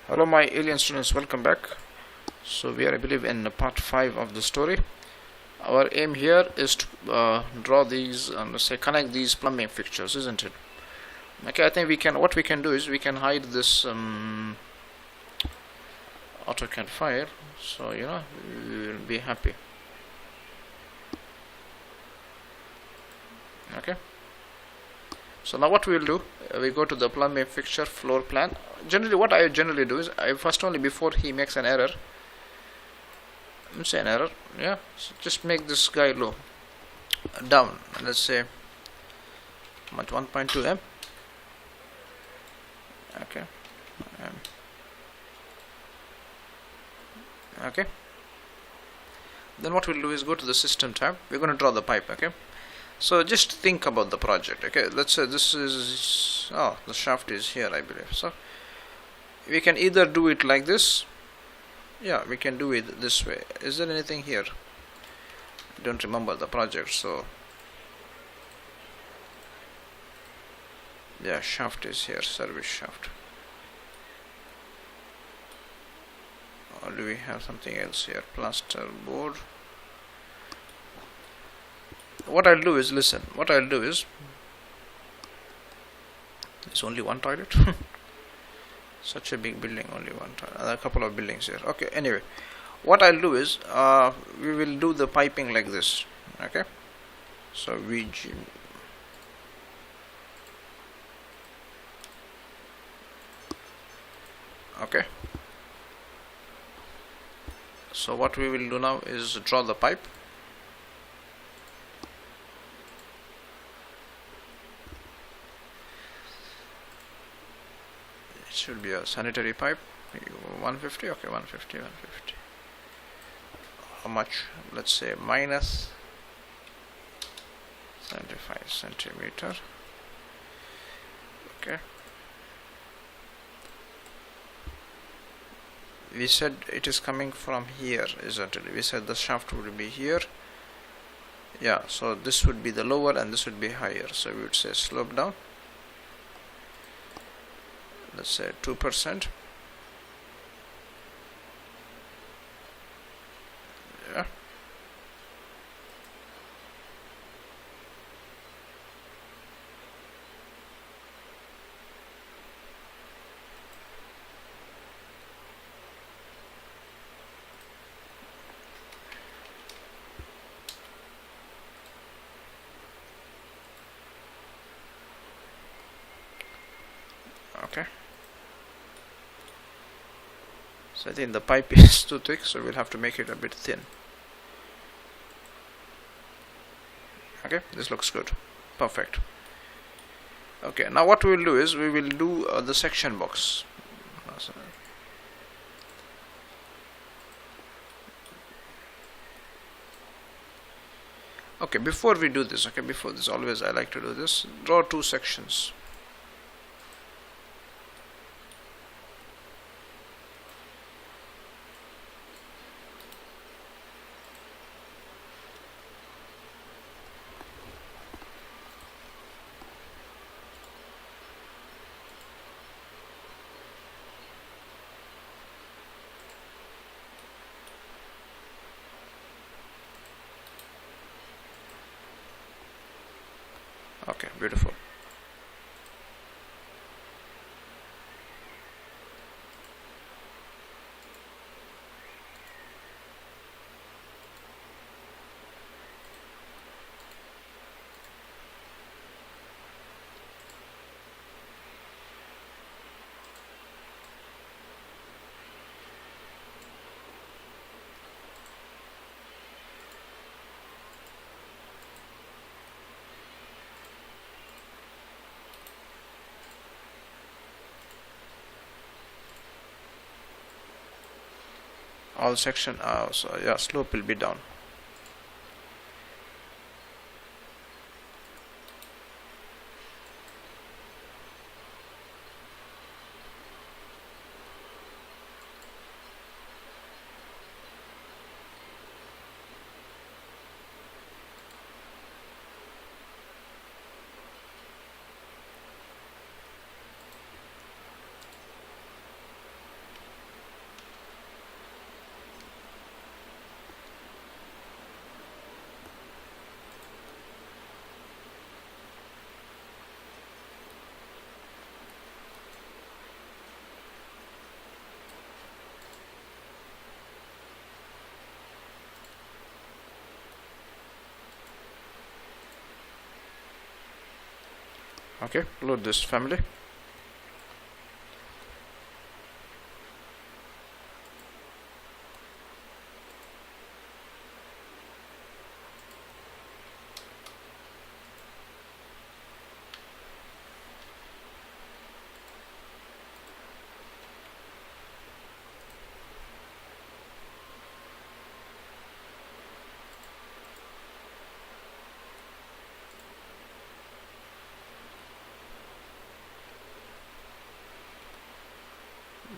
Hello my alien students, welcome back. So we are, I believe, in part 5 of the story. Our aim here is to draw these, let's say connect these plumbing fixtures, isn't it? Okay, I think what we can do is we can hide this AutoCAD file, so we will be happy. Okay, so now what we will do, we go to the plumbing fixture floor plan. Generally what I generally do is before he makes an error, yeah, so just make this guy low down, let's say 1.2 m. Okay, okay, then what we'll do is go to the system tab. We're going to draw the pipe. Okay, so just think about the project. Okay, let's say this is, the shaft is here, I believe. So we can either do it like this. Yeah, we can do it this way. Is there anything here? I don't remember the project, so yeah, shaft is here, service shaft. Or do we have something else here? Plaster board. What I'll do is, listen, there's only one toilet. Such a big building, only one toilet. A couple of buildings here. Okay, anyway, what I'll do is we will do the piping like this. Okay, so okay, so what we will do now is draw the pipe. Should be a sanitary pipe. 150. Okay, 150. How much? Let's say minus 75 centimeter. Okay, we said it is coming from here, isn't it? We said the shaft would be here. Yeah, so this would be the lower and this would be higher, so we would say slope down. Let's say 2%. Yeah. Okay. So I think the pipe is too thick, so we'll have to make it a bit thin. Okay, this looks good. Perfect. Okay, now what we will do is we will do the section box. Okay, before we do this, always I like to do this. Draw two sections. Okay, beautiful. All section, so yeah, slope will be down. Okay, load this family.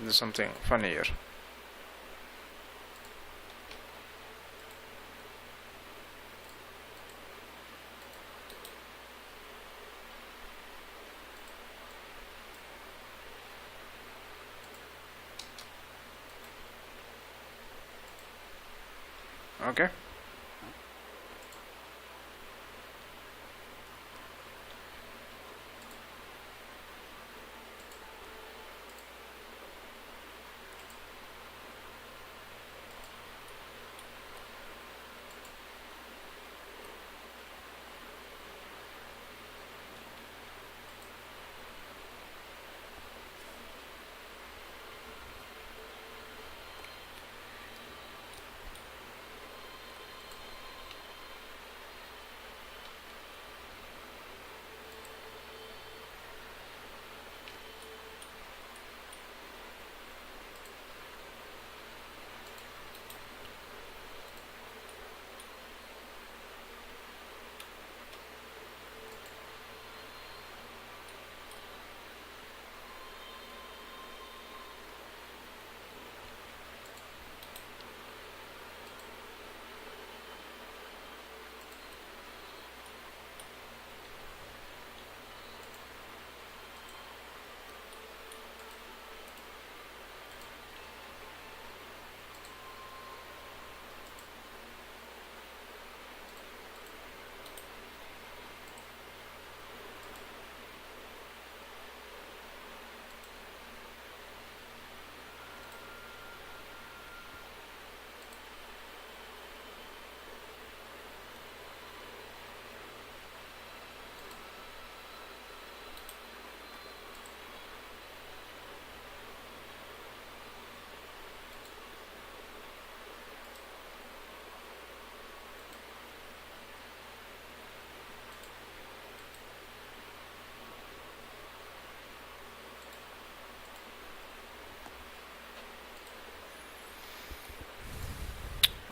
There's something funny here. Okay.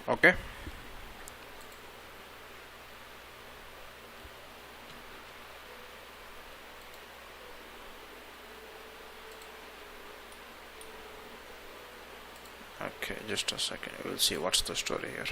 Okay. Okay, just a second. We'll see what's the story here.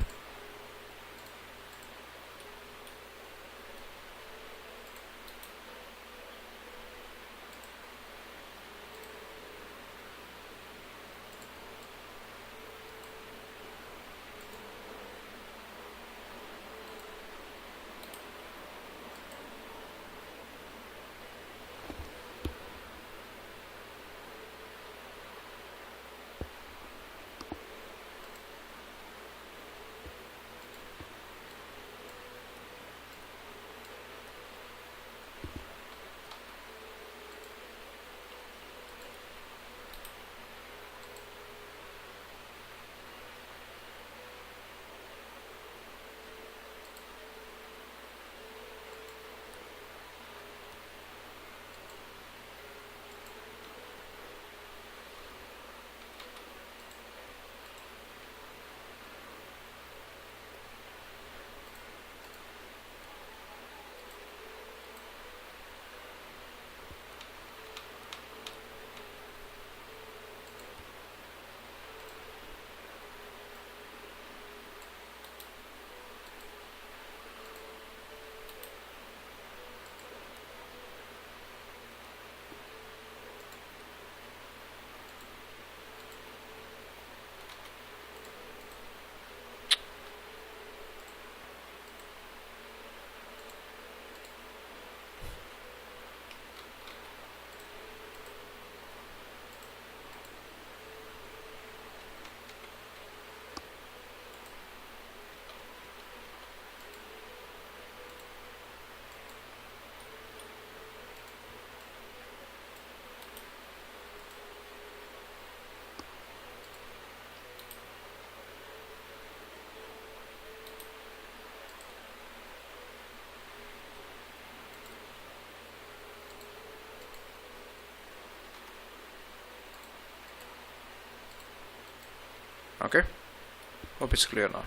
Okay, hope it's clear now.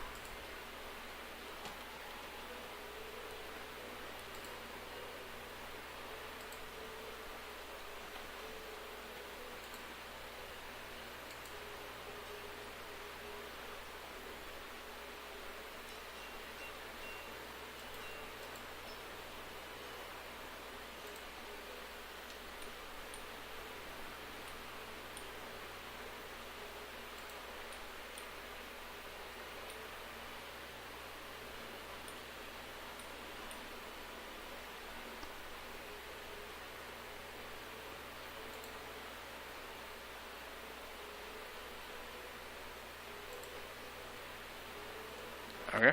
Okay,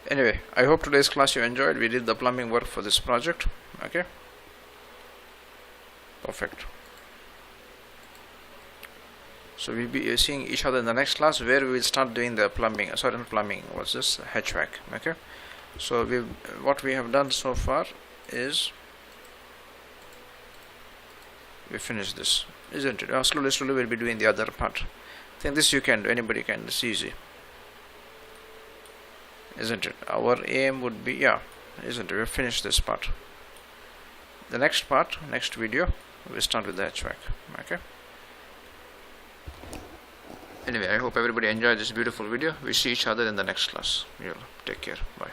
anyway, I hope today's class you enjoyed. We did the plumbing work for this project. Okay, perfect. So we'll be seeing each other in the next class, where we will start doing the plumbing. Sorry, not plumbing, what's this, HVAC. Okay, so what we have done so far is we finished this, isn't it? Slowly we'll be doing the other part. I think this you can do, anybody can, it's easy, isn't it? Our aim would be, yeah, isn't it? We've finished this part. The next part, next video, we start with the HVAC. Okay, anyway, I hope everybody enjoyed this beautiful video. We see each other in the next class. Take care, bye.